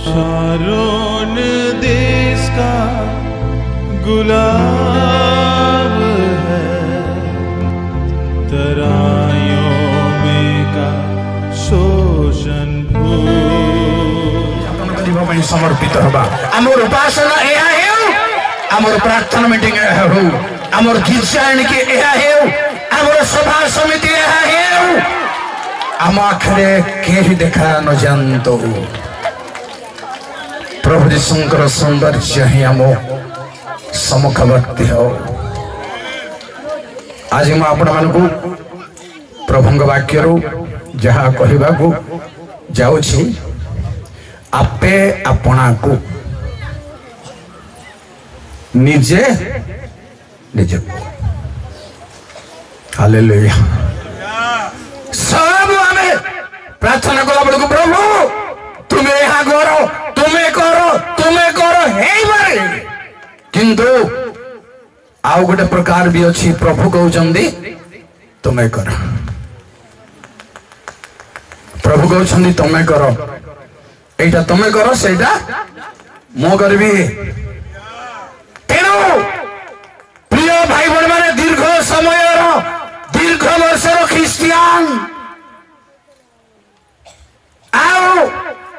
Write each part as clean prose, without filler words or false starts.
Sharon देश का गुलाब है, तराइयों में का शोषण समर्पित होगा। आमर उपासना यह है, आमर प्रार्थना मीटिंग हो, आमर गिरजा एणिके यह है, आमर सभा समिति यह है। आम आखिरे केही देखा न जानतो प्रभु जीशुंकर सौंदर्य ही आम सम्मुखवर्ती हो। आज मैं आपण मानकु प्रभुंग वाक्य जहा कहवा को जाउछि, आपे अपना को निजे निजे हालेलुया। सब आमे प्रार्थना कला बेलू प्रभु तुम्हें यहाँ करो, तुम्हें करो, तुम्हें करो हे मारे, किंतु आउ गोटे प्रकार भी अच्छी। प्रभु कहउछंदी तुम्हें करो, प्रभु कहउछंदी तुम्हें करो, एटा तुम्हें करो, सेटा मो करबी। तेणु प्रिय भाई बहन माने दीर्घ समय दीर्घ वर्षर ख्रिस्टियान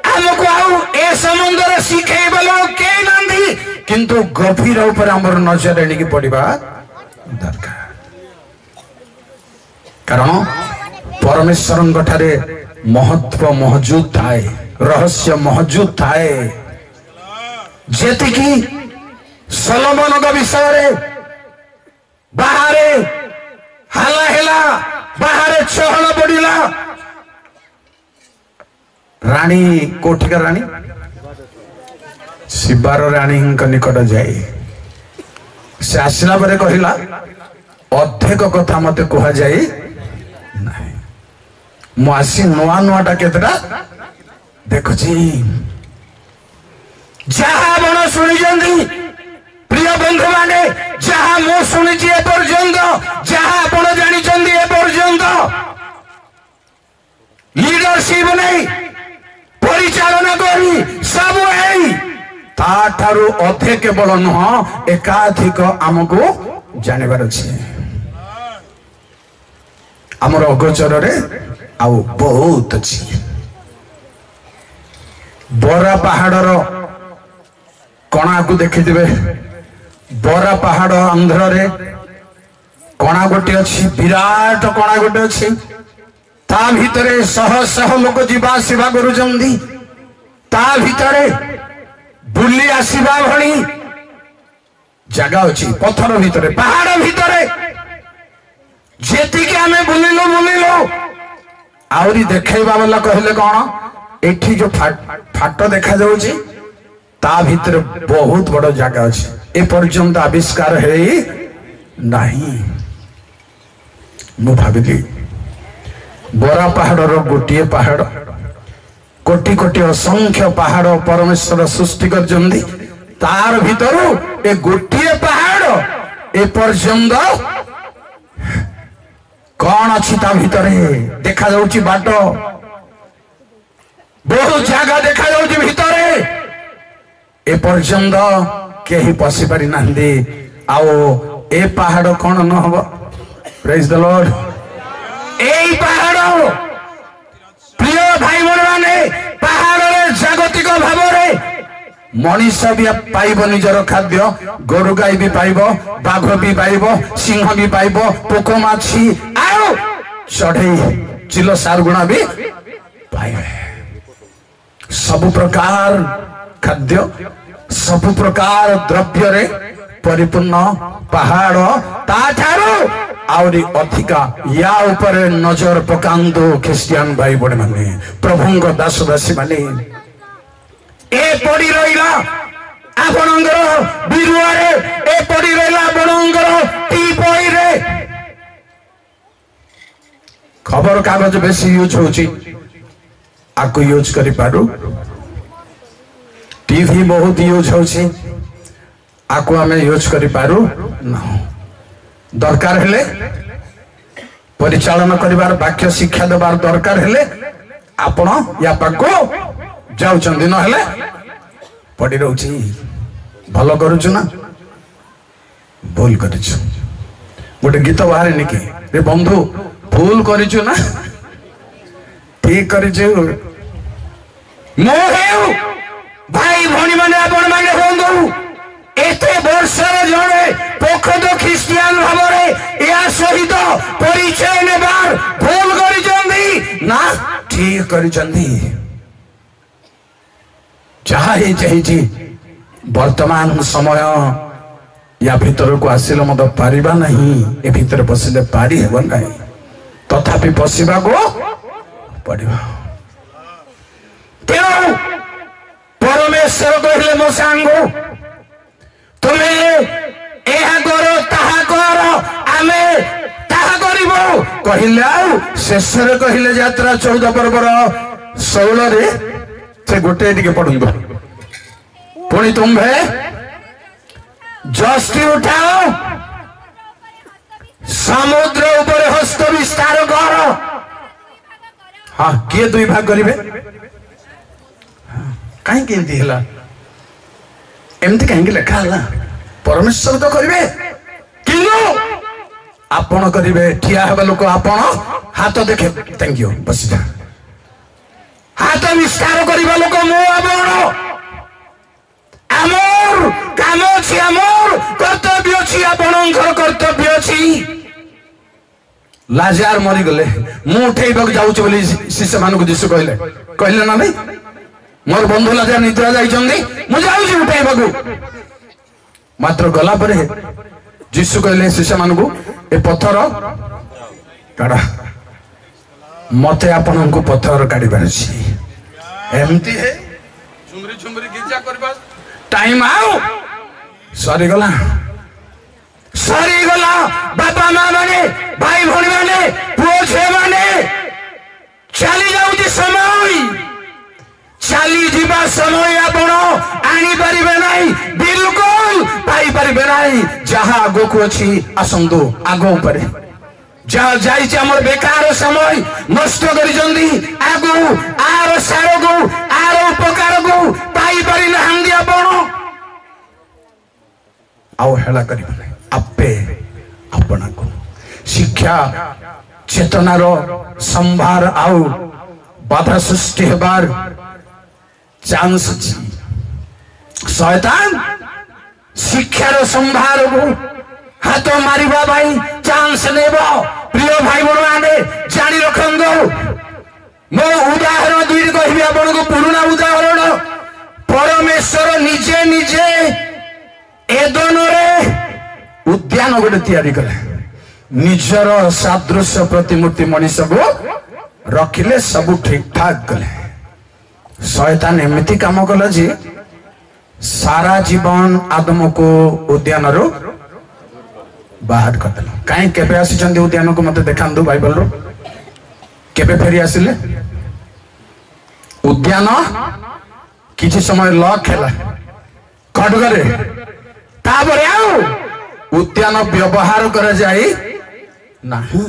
आमको आउ ए संबंधर शिखेबा लोक के नांदी, किंतु गभीर ऊपर हमर नजर एणिकी पड़िबा दरकार। कारण परमेश्वरଙ୍କ ठारे महत्व मौजूद थाए, रहस्य मौजूद थाए। जेतिकी सलोमनଙ୍କ विषय बाहरे हाला हेला, बाहरे चहल पड़िला। रानी कोठिका रानी शिवार रानी निकट जाए से आसला परे कहला अधिक कथा मत कह जाए मु आसी नुआ नुआटा केतटा देखुची। जहा बण शुणी प्रिय बंधु माने, जहा मु शुणी एपर्यंत, जहा आपण जानी एपर्यंत लीडरशिप नहीं परिचालना करी सब ताठारू अधे केवल नुह एकाधिक आमको जानिबार अछि। आमर अगोचर आउ बहुत अच्छी। बरा पहाड़र कणा को देखिथिबे, बरा पहाड़ आंध्र रे कणा गोटे अच्छी, विराट कणा गोटे अच्छी। ता भितरे शह शह लोक जीवा आसिबा करुचंदी, ता भितरे बुली आसिबा भणी जगह अच्छी। पत्थर भितरे पहाड़ भितरे जेतिके आमे बुलिलो बुलिलो आउरी देखैबा वाला कहले कौन, एठी जो फाट देखा जाउची ता भितरे बहुत बड़ जगह अच्छी। ए पर्यंत आविष्कार है नहीं। मु भाबिली बरा पहाड़ गोटे पहाड़, कोटि कोटि असंख्य पहाड़ परमेश्वर सृष्टि कर, तार भीतर ए गोटे पहाड़ ए पर्यंत कौन अच्छी ता भीतर देखा जाउची बाट, बहुत जगह देखा जाउची भीतर ए पर्यंत केही पसी पारि नांदी। आओ ए पहाड़ कौन न हबो? Praise the Lord. এই পাহাড় প্রিয় ভাই বোন পাহাড়ের জাগতিক ভাবে মনিষ বি পাইব নিজর খাদ্য, গরু গাই বি পাইব, বাঘ বি পাইব, সিংহ বি পাইব, পোক মাছি আর চढ़ई চিল সারগুণা বি পাইবে। सब प्रकार खाद्य, सब प्रकार द्रव्य रे परिपूर्ण पहाड़ ताठारू आउरी अधिका या ऊपर नजर पकांदो ख्रिस्टियन भाई बड़े माने, प्रभुंग दास दासी माने। ए पड़ी रहिला आपणंगर बिरुआरे, ए पड़ी रहिला आपणंगर टीपई रे। खबर कागज बेसी यूज होची, आको यूज करि पारू। टीवी बहुत यूज होची, आको हमें यूज करि पारू ना। दरकार हेले परिचालन करिवार, वाक्य शिक्षा देवार दरकार हेले आपण या पाको जाउचंदी न हेले पड़ी रोची भल करुचु ना भूल करिछु गोटे गीत बाहर निकी रे बंधु भूल करिछु ना ठीक करिछु मो हेउ भाई भणी माने आपण माने होंदु एते वर्षर जणे प्रकृत ख्रिस्टियान भावरे या सहित परिचय नेबार भूल करिचंदी ना ठीक करिचंदी चाहे चाहिए वर्तमान समय या भीतर को आसिले मत पारिबा नहीं ए भीतर पसिले पारी हेबो नहीं तथापि पसिबा को पड़िबा तेणु परमेश्वर कहले मो सांगो तुम्हें एहा करो ताहा करो आमे ताहा करिबो कहिले आउ शेषरे कहिले यात्रा 14 पर्वर 16 रे से गोटे टिके पढुंदो पुणी तुम्हें जस्ती उठाओ समुद्र ऊपर हस्त विस्तार कर हाँ किए दुई भाग करेंगे कहीं केमती है एमती कहीं लेखा है परमेश्वर तो करेंगे किंतु आपण करेंगे ठिया हेबा लोक आपण हाथ देखे थैंक यू बस जा हाथ विस्तार करवा लोक मो आपण आमर काम अछि आमर कर्तव्य अछि आपणकर कर्तव्य अछि लाजार मरी गले मु उठेबक जाउछ बोली शिष्य मान को यीशु कहले कहले ना नहीं मोर बंधु लाजार निद्रा जाइछंदी मु जाउछ उठेबक मात्र गला परे यीशु कहले शिष्य मान को ए पत्थर काढा मते आपन को पत्थर काढी बारछि एमती है झुमरी झुमरी गिरजा करबा टाइम आओ सरी गला बापा माँ माने भाई भौणी माने पुओ झे माने चली जाउची समय चली जीवा समय आपण आनी परिबे नाही बिल्कुल पाई परिबे नाही जहां आगो को अछि आसंदो आगो ऊपर जा जाइछि हमर बेकार समय नष्ट करि जंदी आगो आर सारो को आर उपकार को पाई परि नहंदी आपण आउ हेला करिबे आपे अपना को शिक्षा चेतनार संभार आउ बाधा सृष्टि हेबार चांस शैतान शिक्षार संभार को हाथ मारिबा भाई चांस नेबो प्रिय भाई बड़ माने जानी रखंदो मो उदाहरण दुई कहबी आपण को पुराना उदाहरण परमेश्वर निजे निजे एदन रे उद्यान गोटे तैयारी कले निजर सादृश्य प्रतिमूर्ति मनीष को रखिले सब ठीक ठाक कले शैतान एमती काम कला जी सारा जीवन आदम को उद्यान रो बाहर करदेला कहीं केबे आसी उद्यान को मत देखांदु बाइबल रो केबे फेरी आसिले उद्यान किछि समय लक हैला खडगरे ताबरे आउ उद्यान व्यवहार कर जाई नहीं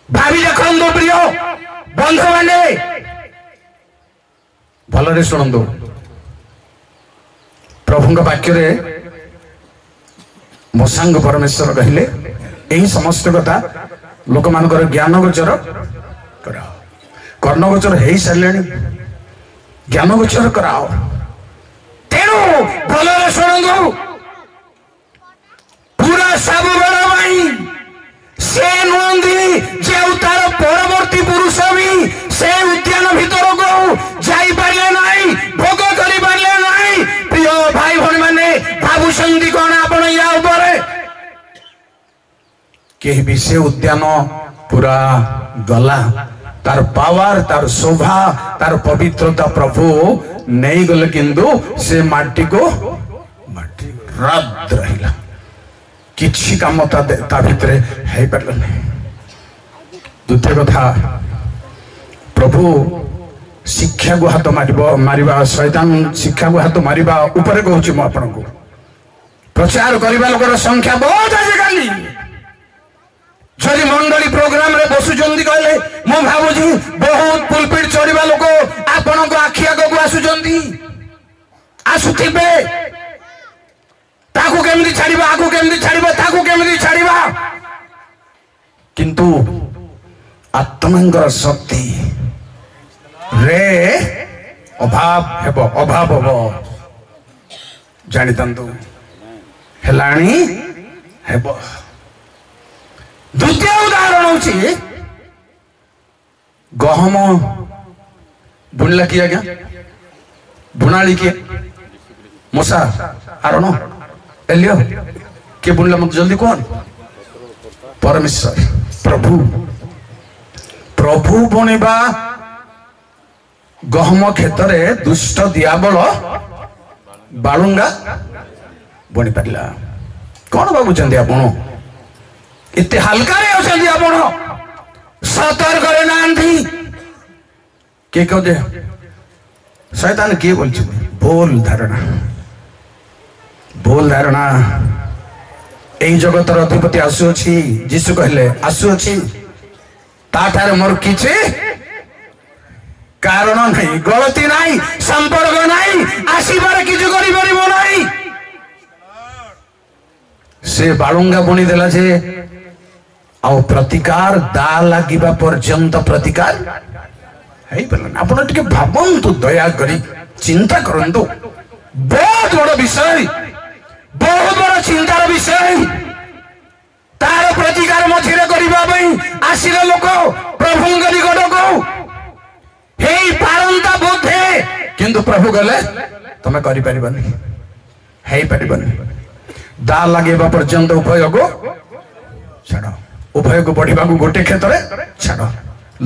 भाभी देखंदु प्रिय बंधु माने भलरे सुनंदु प्रभुଙ୍କ वाक्य मोसांग परमेश्वर कहले यही समस्त कथा लोक मानकर ज्ञान गोचर कर्ण गोचर हो सारे ज्ञान गोचर कराओ तेणु भल शुणु पूरा सब बेल से नुहति जो तार परवर्ती पुरुष भी से उद्यान भीतर को जाइपारे ना भोग कर पारे ना प्रिय भाई भाई मैंने भावुंट कौन आपण या कहीं भी से उद्यान पूरा गला तार पावर तार शोभा तार पवित्रता प्रभु नहीं गले किंतु से माटी को माटी रद्द रहिला किछि काम ता भितर है पारला द्वितीय कथा प्रभु शिक्षा को हाथ मारिबा शैतान शिक्षा को हाथ मारिबा ऊपर कहूँ मु आपन को प्रचार करबा लोकर संख्या बहुत आजिकाली जदि मंडली प्रोग्राम रे बसुचंदी कहले मु भाबुजी बहुत पुलपिट चढ़िबा लोक आपण को आखि आगो को आसुचंदी आसुथिबे ताकू केमती छाड़िबा आकू केमती छाड़िबा ताकू केमती छाड़िबा किंतु आत्मांकर शक्ति रे अभाव हेबो अभाव हेबो जानि तंतु हेलाणी हेबो। द्वितीय उदाहरण होची गहम बुणला किया क्या बुणाली किए मशा आरण एलियो के बुणला मत जल्दी कौन परमेश्वर प्रभु प्रभु बुणिबा गहम क्षेत्र दुष्ट दियाबल बालुंगा बुणी पारा कौन भावुं आपण इतने हल्का आपण सतर्क ना किए कहते शैतान किए बोल भूल धारणा यही जगतर अधिपति आसुअछि जीशु कहले आसुअछि ताठार मोर किछि कारण नहीं गलती नहीं संपर्क नहीं आसीबार किछु करि परिबो नहीं से बालुंगा बुणी देला जे आउ प्रतिकार दा लागिबा पर्यंत प्रतिकार है पलना आपण टिके भाबंतु दया करी चिंता करंतु बहुत बड़ विषय बहुत बड़ चिंतार विषय तार प्रतिकार मझिरे करिबा पई आसीले लोक प्रभु निकट को हे पारंता बोधे किंतु प्रभु गले तमे करि परिबनी हे परिबनी दा लागेबा पर्यंत उभय को छाड़ उभय को बढ़िबा को गोटे क्षेत्र छाड़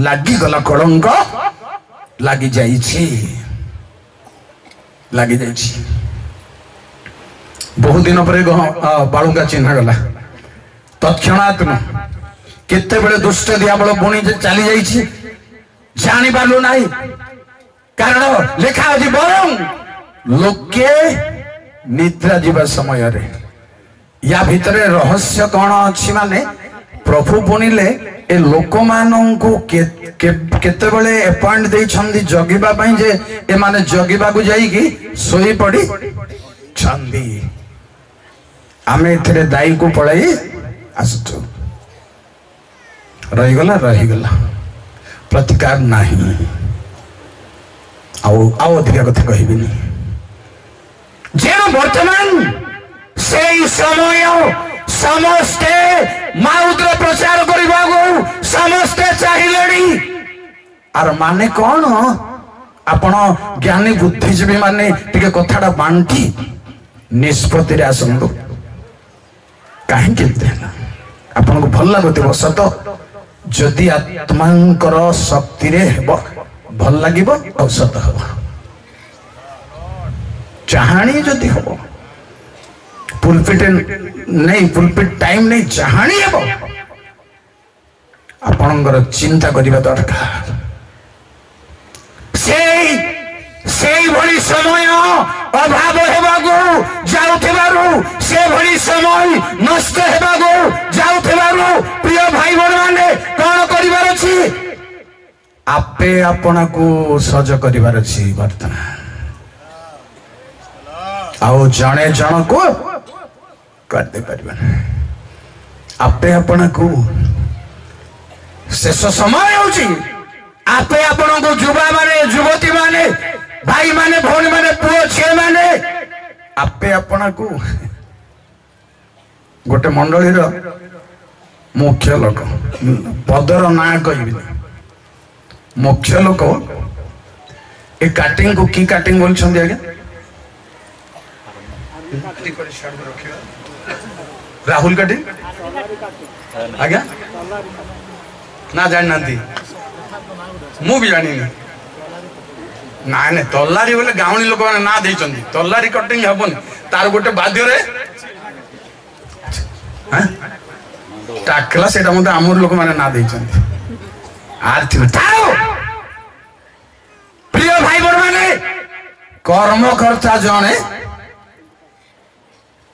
लागी गला कलंक लागी जाइछि बहुत दिन पर बालुंगा चिन्हा गला तत्क्षणात् केते बेले दुष्ट दियाबल बुणी चली जाइछि जानी पारलु नाही कारण लेखा अछि बरं लोके निद्रा जीवा समय रे या भितरे रहस्य कौन अच्छी माने प्रभु बुणिले ए लोक मानंकु केते बेले अपॉइंट दे छंदी जगिबा पई जे ए माने जगिबा को जाई की सोई पड़ी छंदी आमे एथरे दाई को पळाई आसु रही गला प्रतिकार नहीं आओ अधिक कथा कहबिनी जे वर्तमान से समय समस्ते माउद्र प्रचार करबा को समस्ते चाहिलेडी आर माने कौन आपण ज्ञानी बुद्धिजीवी माने टिके कथाटा बांटी निष्पत्ति रे आसंदो काहे के आपण को भल लागुथिबो सत जदि आत्मांकर शक्ति रे हेबो भल लागिबो औसत हबो चाहाणी जदि हबो पुलपिट नहीं पुलपिट टाइम नहीं चाहाणी हेबो आपणकर चिंता करिबा दरकार से भली समय अभाव हेबागु जाउथिबारु से भली समय नष्ट हेबागु जाउथिबारु प्रिय भाई बहन माने कोन करिवार अछि आपे आपना को सज करिवार अछि वर्तमान आओ जाने जन को कर दे परिबा आपे आपना को शेष समय होछि आपे आपन को युवा माने युवती माने भाई माने भौणी माने पुओ छे माने आपे आपना को गोटे मंडली रो मुख्य लोक पदर ना कहबी मुख्य लोक ए काटिंग को की काटिंग बोल छंदी आगे राहुल काटिंग आगे ना जान नांती मु भी जानी ना ना तल्लारी बोले गाँवी लोक मैंने ना दे तल्लारी कटिंग हेबन तार गोटे बाध्य टाकला से आमर लोक मैंने ना दे प्रिय भाई बड़ माने कर्मकर्ता जने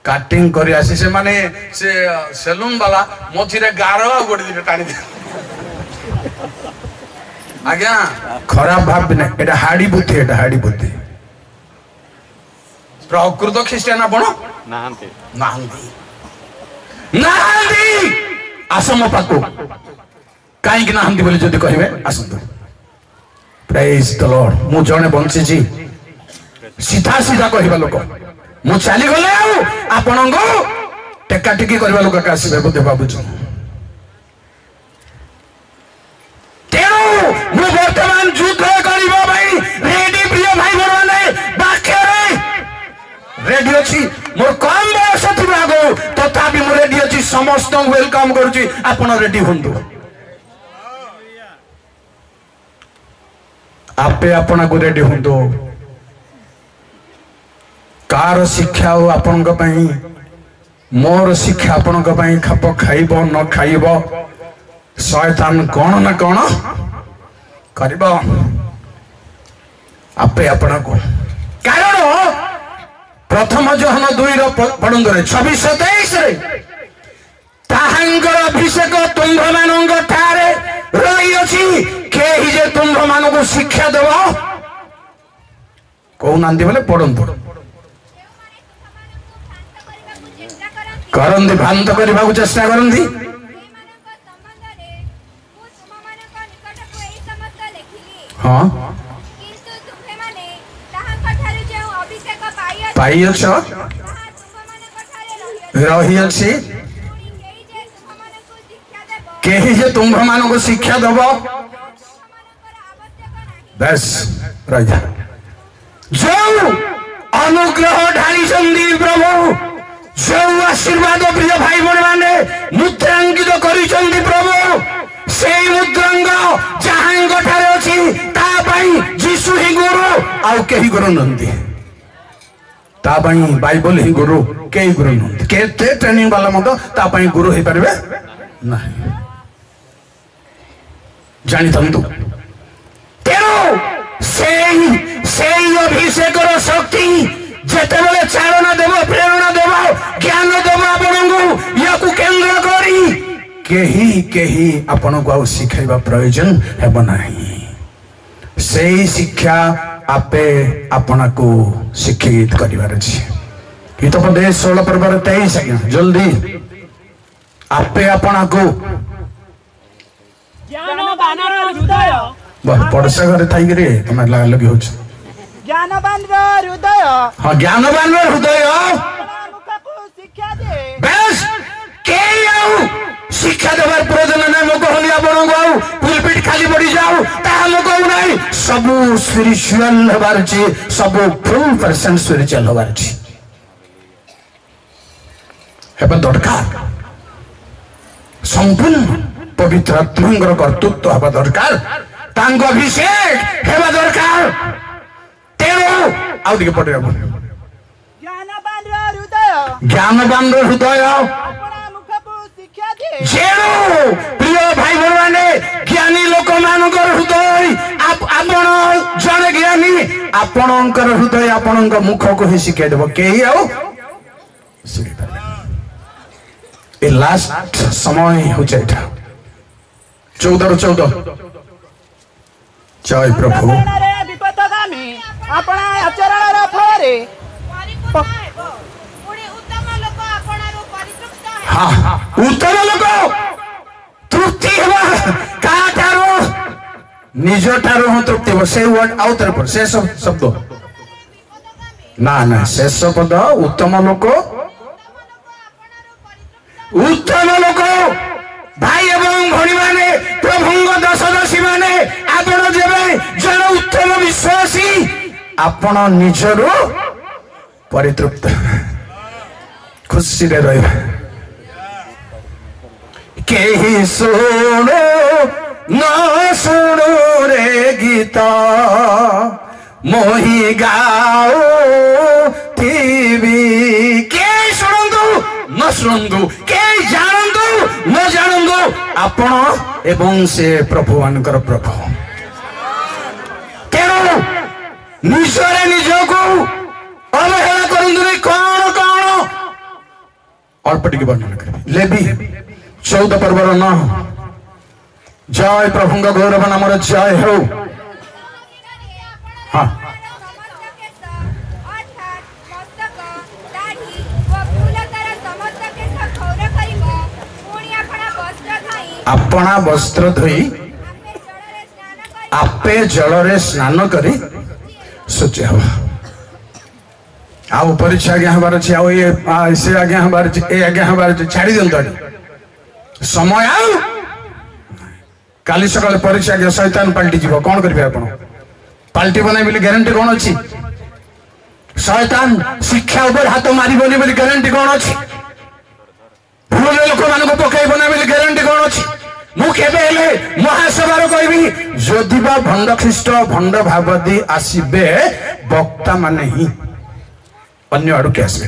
काटिंग कर आसी से माने से सेलून वाला मझे गार गोटे दिन टाणी दे आज्ञा खराब भाव ना हाड़ी बुद्धि प्रकृत ख्रीस्टियान आपण नाहंती नाहंती नाहंती आस मो पाखु कहीं नाहंती बोली जदि कहे आसतु प्रेज द लॉर्ड मु जने बंची जी सीधा सीधा कहवा लोक मु चली गले आपण को टेका टेकी करवा लोक का आसबे बोधे भाबुछु तेणु मु वर्तमान युद्ध करबा भाई रेडी प्रिय भाई बरने बाक्य रेडी अछि मोर कम बयस थिबा गो तथापि मो रेडी अछि समस्त वेलकम करूची आपण रेडी हुंतु आपे आपण को रेडी हुंतु कार शिक्षा हो आपण को पई मोर शिक्षा आपण को पई खाप खाइबो न खाइबो शैतान कोन न कोन करबो आपे आपण को कारण प्रथम जोहन 2 पढ़ंदो रे 26-23 रे ताहांकर अभिषेक तुम्भ मानंग ठारे रही अछि केहि जे तुम्भ मानन को शिक्षा देबो को नांदी बोले पढ़ंदो करंदी भांत करबा को चेष्टा करंदी हां पाई रही अच्छी कहीं जे तुम्भ मान को शिक्षा दब बस रही जो अनुग्रह ढाली प्रभु जो आशीर्वाद प्रिय भाई बहन मैंने मुद्रांकित कर प्रभु से मुद्रांग जहां ठारे अच्छी जीशु ही गुरु आउ कहीं गुरु नंदी बाइबल ही गुरु कई गुरु केते ट्रेनिंग वाला मत गुरु हो पारे ना जानी तंतु तेणु से अभिषेक शक्ति जेते बेले चालना देव प्रेरणा देव ज्ञान देव आपन या केंद्र करी केही केही आपन को शिखाइबा प्रयोजन हेब नाही से शिक्षा आपे अपना को शिक्षित करिवार अछि हितोपदेश 16 पर्वर 23 जल्दी आपे अपना को ज्ञानवान हृदय बहुत पड़सा घरे थाई रे तमे लगी होछ ज्ञानवान हृदय हां ज्ञानवान हृदय मुख को शिक्षा दे बस के आउ शिक्षा देवार प्रयोजन ना मो कहली आपण को पुलपिट खाली पड़ी जाऊ ता हम को नहीं सब स्पिरिचुअल हबार छी सब फुल पर्सन स्पिरिचुअल हबार छी हेबा दरकार संपूर्ण पवित्र आत्मांगर कर्तृत्व हबा दरकार तांग अभिषेक हेबा दरकार तेरो आउ दिके पड़े ज्ञानवान हृदय जेणु प्रिय भाई बहन ज्ञानी लोक मानकर हृदय आपण जने ज्ञानी आपणकर हृदय आपण मुख को ही शिखाई देव कहीं आउ ए लास्ट समय हो 14 जय प्रभु हाँ उत्तम लोक तृप्ति निज ठारू हाँ तृप्ति हम से वर्ड आउ तर पर शेष शब्द ना ना शेष पद उत्तम लोक भाई एवं भणी माने प्रभुंग दशदशी माने आपण जेबे जन उत्तम विश्वासी आपण निजरो परितृप्त खुशी रे रहिबा केही सुनो न सुनो रे गीता मोही गाओ थीबी के सुनंदु न सुनंदु के जानंदु न जानंदु आपण एवं से प्रभु मानकर प्रभु तेणु निजरे निजको अवहेला करंदु कौन कौन अल्प टिके वर्णन करें लेवी 14 पर्वर 9 जय प्रभुंग गौरव नाम जय हो हाँ अपना वस्त्र धोई आपे जल स्नान करी शुचि हम आउ परीक्षा आज्ञा हबार अच्छे आउ ये से आज्ञा हबार ए आज्ञा हबार छाड़ी दिंतु समय आउ काली सकाल परीक्षा आज्ञा शैतान पलटि जीव कौन करेंगे आप पलटि बनाई बोली ग्यारंटी कौन अच्छी शैतान शिक्षा ऊपर हाथ मारबनी बोली ग्यारंटी कौन अच्छी भूल लोक मान पकईबना बोली ग्यारंटी कौन अच्छी मुझे महासभार कहबी जदि बा भंड ख्रीष्ट भंड भावदी आसबे वक्ता माने ही अन्य आड़ के आसबे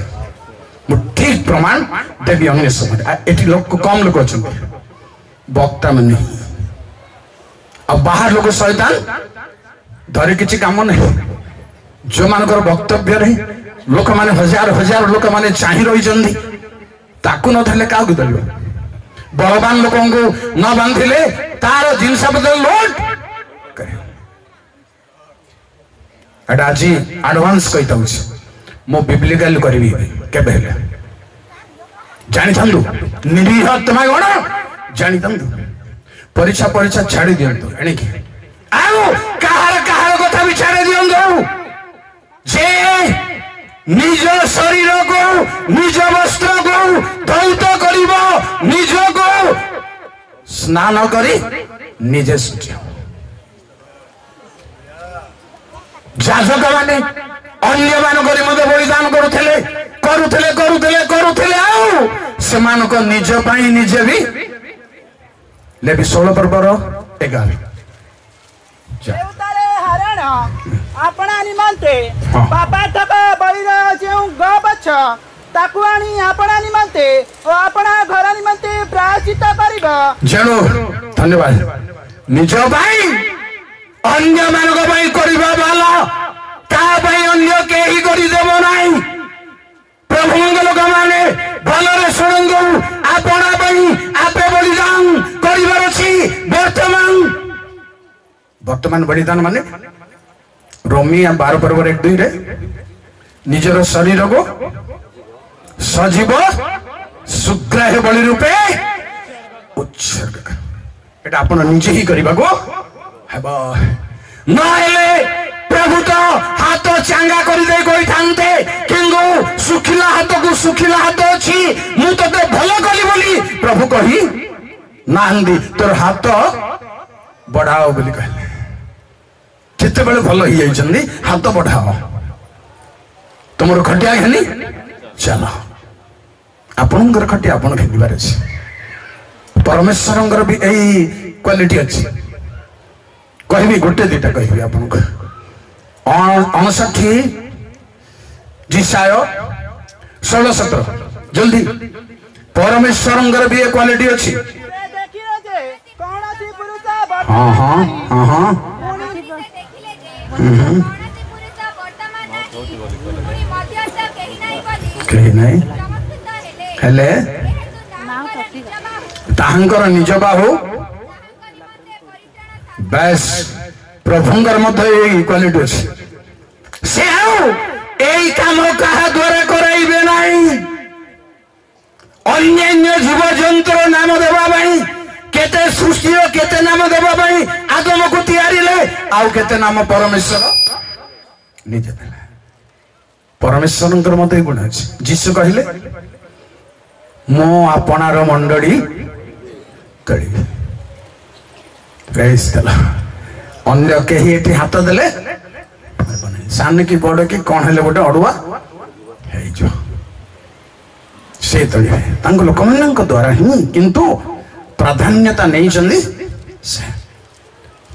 ठीक प्रमाण देवी अन्य समय एटी लोक कम लोक अच्छा वक्ता माने अब बाहर लोक शैतान धरी किसी काम नहीं जो मान वक्तव्य रही लोक माने हजार हजार लोक माने चाही रही ताकू न धरले क्या धरब बलवान लोक न बांधिले तार जिनस बदल लोड कर आज आडवांस कही मो बिब्लिकल करी केबे जानी थांदु निरीह तमा गण जानी थांदु परीक्षा परीक्षा छाड़ी दियंतु एणिकी आउ कहार कहार कथा भी छाड़ी दियंतु जे निज शरीर को निज वस्त्र को धौत करिब निज को स्नान करी निजे शुचि जाजक माने अन्य मान करी मत बलिदान करुथिले करुथिले करुथिले करुथिले आउ समान को निज पाई निजे भी लेबी 16 पर्वर 11 देवतारे हरण आपणा निमंते बापा तक बलिर जेउ गछ ताकू आनी आपणा निमंते ओ आपणा घर निमंते प्रायश्चित करिबा जणो धन्यवाद निज भाई अन्य मानक भाई करिबा वाला ता भाई अन्य केही करि देबो नाही प्रभु लोक माने भलरे सुनंगु आपणा भाई आपे बलिदान करिबार अछि वर्तमान बलिदान माने रोमी 12 पर्व 1-2 रे निजर शरीर को सजीव सुग्राह्य बलि रूपे उत्सर्ग एटा आपण निजे ही करबा को हेबा नहेले प्रभु तो हाथ चांगा कर दे कोई थांते किंतु सुखिला हाथ को सुखिला हाथ अछि मु तो भलो कली बोली प्रभु कही नांदी तोर हाथ बढ़ाओ बोली कहले केते बेले भलो ही जाइछन्दी हाथ बढ़ाओ तुमर खटिया हेनी चलो आपनकर खटिया आपन खेलिबार अछि परमेश्वरंकर भी एई क्वालिटी अछि कहबी गोटे दुटा कहबी आपनको 59 जिसाय 16-17 जल्दी परमेश्वरंकर भी एक क्वालिटी अछि देखिरो जे कोनसी पुरुष हां हां हां हां कहीं नहीं हेले ताहंकर निज बाहु बस प्रभुंकर मध्य एई क्वालिटी अछि से आउ एई काम कहा द्वारा कराइबे नाही अन्य जीव जंतु नाम देबा भाई केते सृष्टि केते नाम देबा भाई आदम को तैयारी ले आउ केते नाम परमेश्वर निजे देला परमेश्वरंकर मते गुण अछि जीसु कहिले मो आपनार मंडली करी प्रेज द अन्य केही एठी हाथ देले सान की बड़ की कोन हेले गोटे अडुआ हेइ जो से तळी तांग लोक मानक द्वारा ही किंतु प्राधान्यता नहीं चंदी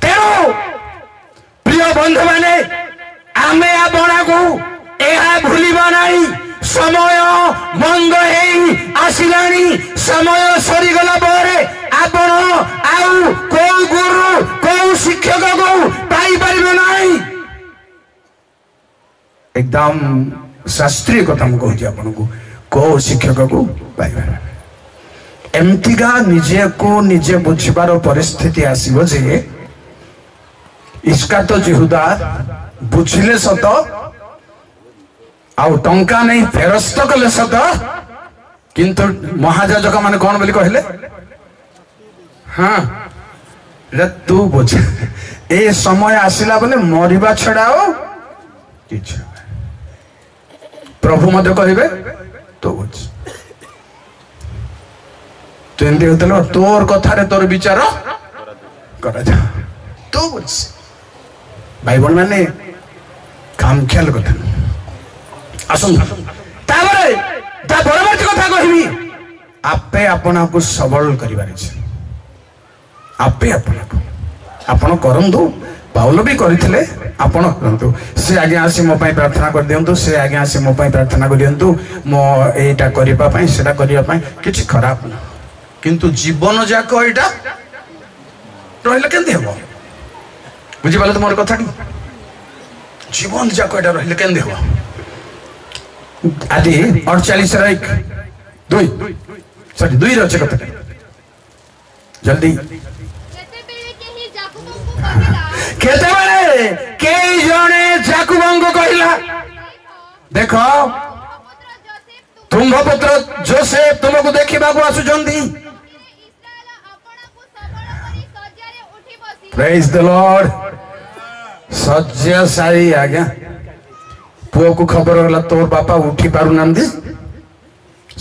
तेरो प्रिय बंधु माने आमे आपना को एहा भूलिबा नाही समय मंद हेई आसिलानी समय सरी गला परे आपण आउ को गुरु को शिक्षक को पाई परिबे नाही एकदम शास्त्रीय कथा म कहूची आपण को शिक्षक को पाइबे एमतिगा निजे को निजे बुझिबार परिस्थिति आसीबो जे इसका तो जिहुदा बुझिले सत आउ टंका नहीं फेरस्त कले सत किंतु महाजाजक माने कौन बोली कहले हाँ तू बुझ ए समय आसला बोले मरिबा छड़ा हो किछ प्रभु मध्य कहे तू बुझ तू एमती होते तोर कथारे तोर विचार करा जा तू बुझ भाई बहन मैंने काम ख्याल कथा आसुन ताबरे ता परवर्ती कथा कहबी आपे अपना को सबल करिबार छै आपे आपण करंतु पाउल भी करथिले आपण करंतु से आगे आसी मो पई प्रार्थना कर दियंतु से आगे आसी मो पई प्रार्थना कर दियंतु मो एटा करिबा पई सेटा करिबा पई किछ खराब न किंतु जीवन जाक एटा रहले केंदे हेबो बुझि पाले त मोर कथाटी जीवन जाक एटा रहले केंदे हेबो आदि 48 रा 1 2 सॉरी 2 रा कथा जल्दी केते बेले केई जने जाकुबंग कहिला देखो तुम पुत्र जोसेफ तुमको देखिबा को आसुचंदी प्रेज द लॉर्ड सज्जा सारी आज्ञा पुओ को खबर होला तोर बापा उठी पारु नांदी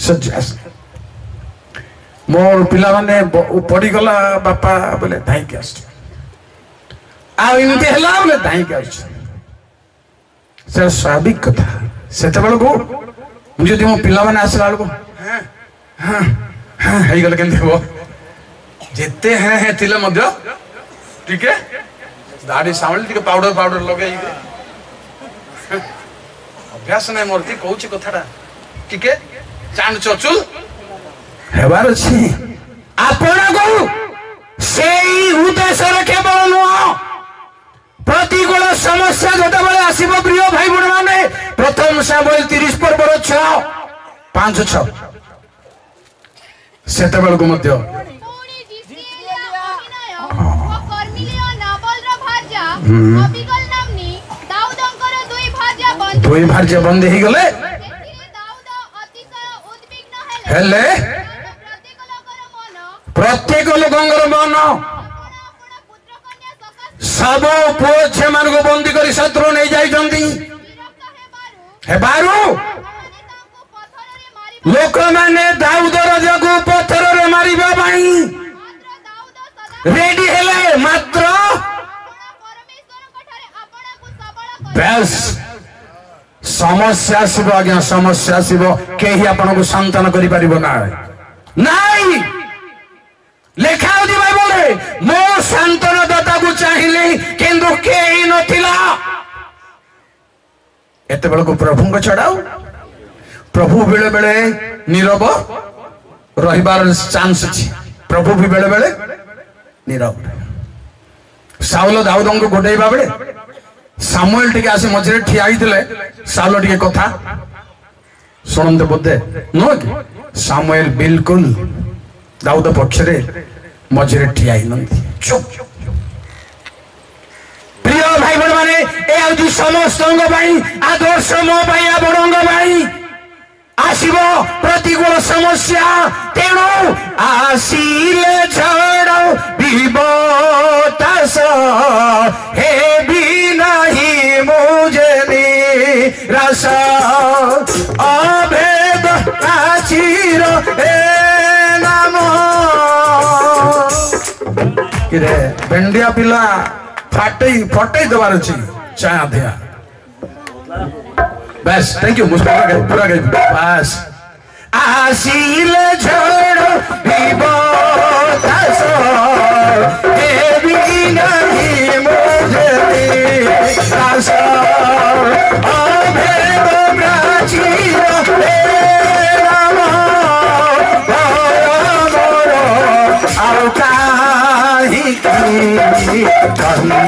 सज्जा मोर पिला माने पड़ी गला बापा बोले धाई के आस आमती है बोले धाई के आस स्वाभाविक कथा से मुझे मो पिला मैंने आसला बेलू हाँ हाँ हाँ गले के जिते हैं है थिले मध्य ठीक है दाढ़ी सामने टिके पाउडर पाउडर लगे अभ्यास नहीं मोरती कहूँ कथा ठीक है चांद चचुल हेबार अछि आपनको सेई उद्देश्य केवल नुह प्रतिकूल समस्या जतबेले आसीबो प्रिय भाई बहन माने प्रथम सामुएल 30 पर्व 6-5-6 सेतबेल को मध्य दुई भार्या बंद ही गले हेले प्रत्येक लोकर मन सब पुओ झे मान को बंदी कर शत्रु नहीं जाइछंती हेबारु लोक माने दाऊद राजा को पत्थर रे मारिबा भाई रेडी हेले मात्र बस समस्या आसीबो आज्ञा समस्या आसीबो केही आपन को संतान करि परिबो ना नाही लेखा होती बाइबल मो संतान दाता को चाहिए किंतु केही नथिला एते बेल को प्रभु को छड़ाओ प्रभु बेले बेले नीरव रहिबार चांस अछि प्रभु भी बेले बेले नीरव साउल दाऊद को गोडेइबा बेले सामुएल टिके आसी मझरे ठिया आइथिले साउल टिके कथा सुनंते बोधे नो कि सामुएल बिल्कुल दाऊद पक्षरे मझरे ठिया नथि चुप प्रिय भाई बहन माने ए आउजी समस्त भाई आदर्श मो भाई बड़ंग भाई आसीबो प्रतिकूल समस्या तेणु आसीले झड़ विबतास हे भी नहीं मुझे निराश अभेद आचिर नाम किरे बेंडिया पिला फाटई फटई दबार अछि चाह दिया बस थैंक यू मुझे पूरा गई बस आसील झड़ विबतास हे भी नहीं मुझे निराश अभेद प्राचीर नाम आओ काही धन्य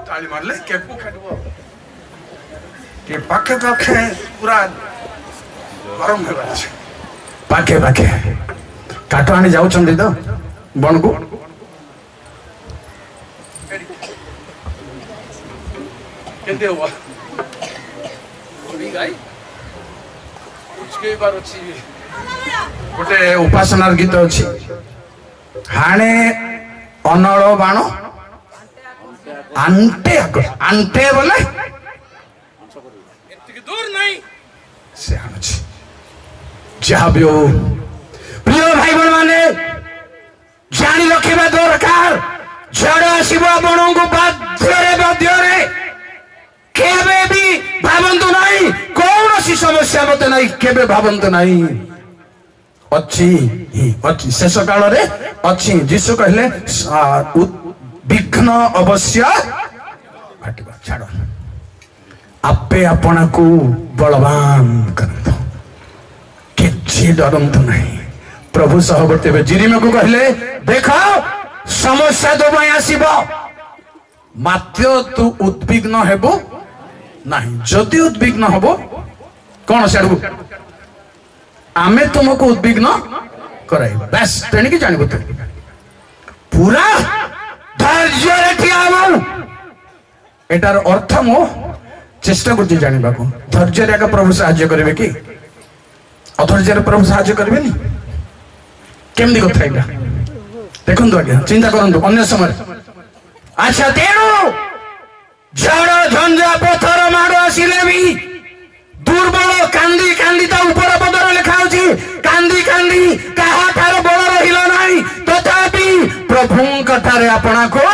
ताली मारले केकु खेटबो के पाखे पाखे पूरा गरम हेबा पाखे पाखे काटो आनी जाउछंदी तो बन को केते हुआ गाई गोटे उपासनार गीत अच्छी हाणे अनल बाण आंटे आंटे बोले दूर नहीं से आणुछि जहाँ भी हो प्रिय भाई बहन माने जानी रखिबा दरकार झड़ आसीबो आपनकु बाध्य केबे भी भावंतु नहीं कौन सी समस्या मत नहीं केबे भावंतु नहीं अच्छी शेष काल रे अच्छी जीशु कहले विघ्न अवश्य घटिबा छाड़ आपे आपना को बलवान करंतु किछि डरंतु नहीं प्रभु सहवर्ती जिरिम को कहले देखो समस्या तो भाई आसीबो मात्र तू उद्विग्न हेबो नहीं जदि उद्विग्न हबो कौन सियाड़ू आमे तुमको उद्विग्न कराई बस तेणिक जानबो तू पूरा धैर्य ठिया एटार अर्थ मो चेष्टा कर जानवा को धैर्य प्रभु साहाय्य करेंगे कि अधैर्य प्रभु साहाय्य करेंगे केमती कथा एटा देखु आज्ञा चिंता करूँ अन्य समय अच्छा तेणु झड़ झंझा पथर माड़ आसिले भी दुर्बल कांदी कांदी ता ऊपर पदर लिखा कांदी कांदी कहा ठार बल रहिला नहीं तथापि प्रभुंक ठारे आपना को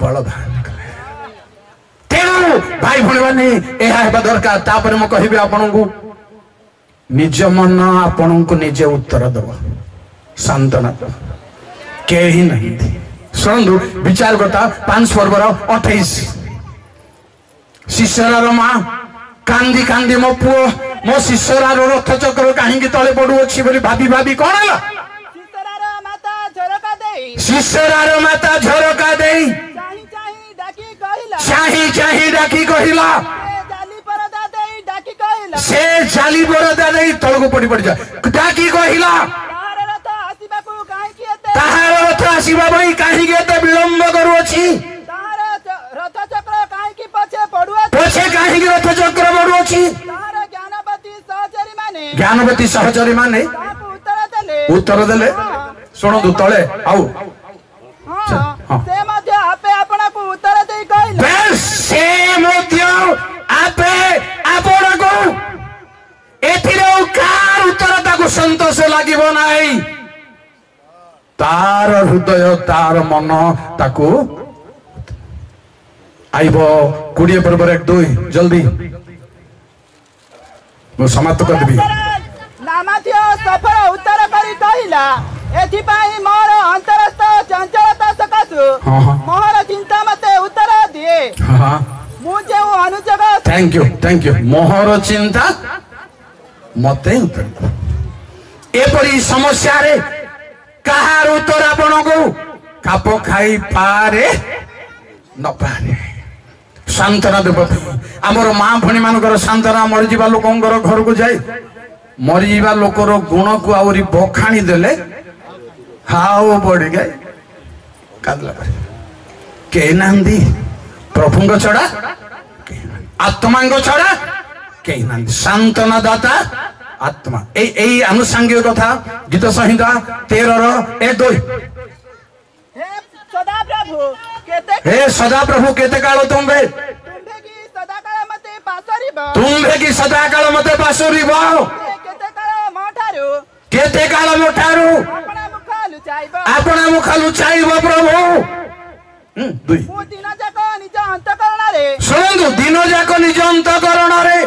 बलवान कले तेणु भाई भणी माने एहा हेबा दरकार तापर म कहिबे आपनकु निज मन आपनकु निजे उत्तर दब शांतना केही नहीं शुणु विचार करता 5 पर्वर 28 शिष्यर मां कांदी कांदी मो पुओ मो शिष्यर रथ चक्र कहीं तले पड़ू अच्छी बोली भाभी भाभी कौन है शिष्यर माता झरका दे चाही चाही डाकी कहला से जाली परदा दे तल को पड़ी जा डाकी कहला ताहार रथ आसीबा भाई काहे के विलंब करूछि रथ चक्र काहे की पछे पछे काहे की रथ चक्र पड़ुछि ज्ञानवती सहचरी माने उत्तर देले सुनो तू तळे आउ से मध्य आपे आपना को उत्तर देई कहले बस से मध्य आपे आपना को एथिरे कार उत्तर ताको संतोष लागिबो नाही तार हृदय तार मन ताको आइब 20 पर्वर 1-2 जल्दी मो समाप्त कर देबी नामाथ्य सफल उत्तर करी कहिला एथि पई मोर अंतरस्थ चंचलता सकासु मोहर चिंता मते उत्तर दिए हां मु जे अनुजग थैंक यू मोहर चिंता मते उत्तर एपरी समस्या रे कहार उत्तर आपण को खाप खाई पारे न पारे सांत्वना देव आमर माँ भणी मानकर सांत्वना मरीजा लोक घर को जाए मरीजा लोकर गुण को आहरी बखाणी देले हाउ बढ़ी गए कादला कही ना प्रभु छड़ा आत्मा छड़ा कही ना सांत्वना दाता आत्मा ए आनुषंगिक कथा गीत संहिता 13:1-2 हे सदा प्रभु केते काल तुम्बे तुम्बे की सदा काल मते पासुरीब केते काल मोठारू आपना मुख लुचाइब प्रभु 2 शुणु दिन जाक निज अंतकरण रे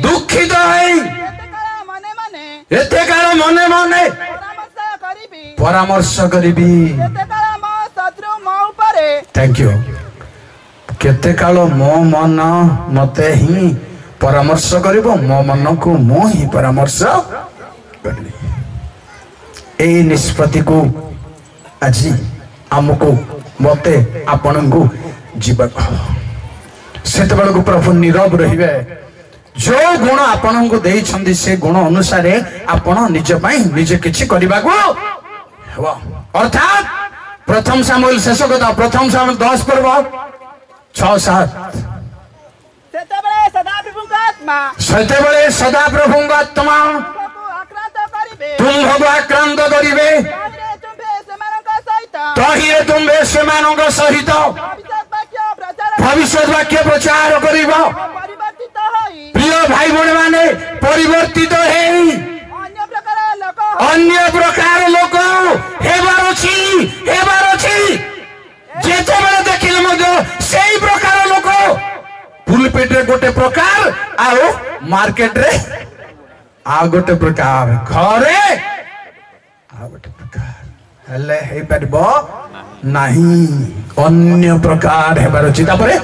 दुखित है एते काल मने मने परामर्श करिबी थैंक यू केते काल मो मन मते ही परामर्श करिबो मो मन को मो ही परामर्श करबी ए निष्पत्ति को আজি हमको मते आपन को जीवन सेते बेल को प्रभु नीरव रहिबे जो गुण आपण को देइछंदी से गुण अनुसार आपण निज पई निजे किछि करबा को हेबो। अर्थात प्रथम सामुएल शेष कथा प्रथम सामुएल 10 पर्व 6-7 ସେତେବେଳେ ସଦାପ୍ରଭୁଙ୍କ ଆତ୍ମା ସେତେବେଳେ ସଦାପ୍ରଭୁଙ୍କ ଆତ୍ମା ତୁମ୍ଭକୁ ଆକ୍ରାନ୍ତ କରିବେ ତୁମ୍ଭକୁ ଆକ୍ରାନ୍ତ କରିବେ ତହିଁରେ ତୁମ୍ଭେ ସେମାନଙ୍କ ସହିତ ତହିଁରେ ତୁମ୍ଭେ ସେମାନଙ୍କ ସହିତ ଭବିଷ୍ୟତ ବାକ୍ୟ ପ୍ରଚାର ଭବିଷ୍ୟତ ବାକ୍ୟ ପ୍ରଚାର କରିବ। ପରିବର୍ତ୍ତିତ ହୋଇ ପ୍ରିୟ ଭାଇ ଭଉଣୀ ମାନେ ପରିବର୍ତ୍ତିତ ହେଇ ଅନ୍ୟ ପ୍ରକାର ଲୋକ ହେବାର ଅଛି ଯେତେବେଳେ ଦେଖିଲେ ମଧ୍ୟ ସେଇ ପ୍ରକାର ଲୋକ पुलपिट रे गोटे प्रकार आओ मार्केट रे आ गोटे प्रकार घरे आ गोटे प्रकार हेले हे परबो नहीं अन्य प्रकार हेबार अछि। तापरे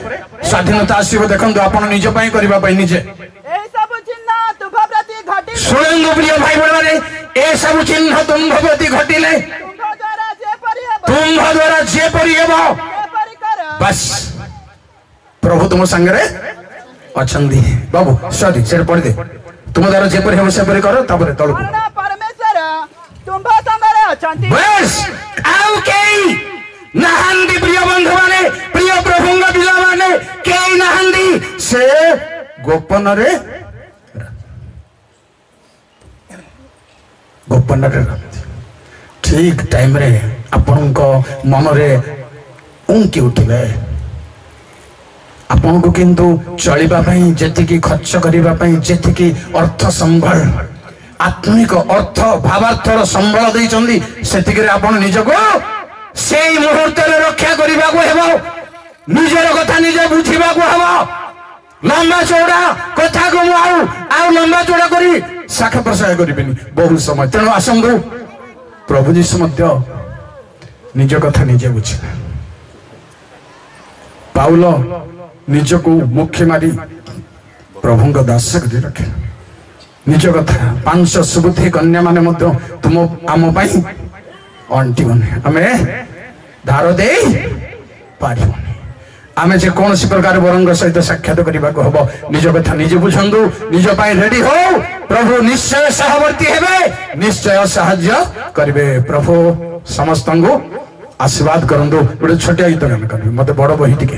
स्वाधीनता आसीबो देखंतु आपण निज पई करबा पई निजे एई सब चिन्ह तुभ प्रति घटिले सुनंदु प्रिय भाई बहन माने ए सब चिन्ह तुम प्रति घटिले तुम द्वारा जे परि हेबो बस प्रभु तुम संगे अच्छी बाबू सॉरी से पढ़ दे तुम द्वारा जेपरी हम सेपरी करो तापर तळ परमेश्वर तुम संगे अछंती बस आउ केई नहांदी प्रिय बंधु माने प्रिय प्रभुंग पिला माने केई नहांदी से गोपन रे ठीक टाइम रे आपन को मन रे उंकी उठिबे आपन को किंतु चलिबा पई जेतिकी खर्च करिबा पई जेतिकी अर्थ संबल आत्मिक अर्थ भावार्थर संबल दै चंदी सेतिकी रे आपन निजको सेई मुहूर्त रे रक्षा करिबा को हेबो निजर कथा निजे बुझिबा को हेबो लंबा चौड़ा कथा को आउ लंबा चौड़ा करी शाखा प्रसाय करिबेनी बहुत समय तेनो आसंगु प्रभु जीसु मध्य निज कथा निजे बुझिला पाउल निज को मुख्य मारी प्रभु दास कर रखे निज कथा 500 सुबुद्धि कन्या माने मध्य तुम आम पाई अंटी बने आमे धार दे पारिबनी आमे जे कौन सी प्रकार वरंग सहित साक्षात करबा को हबो निज कथा निजे बुझंदु निज पाई रेडी हो प्रभु निश्चय सहवर्ती हेबे निश्चय सहाय्य करिवे प्रभु समस्त को आशीर्वाद करंदु गोटे छोटिया गीत गान करबे मते बड़ बही टिके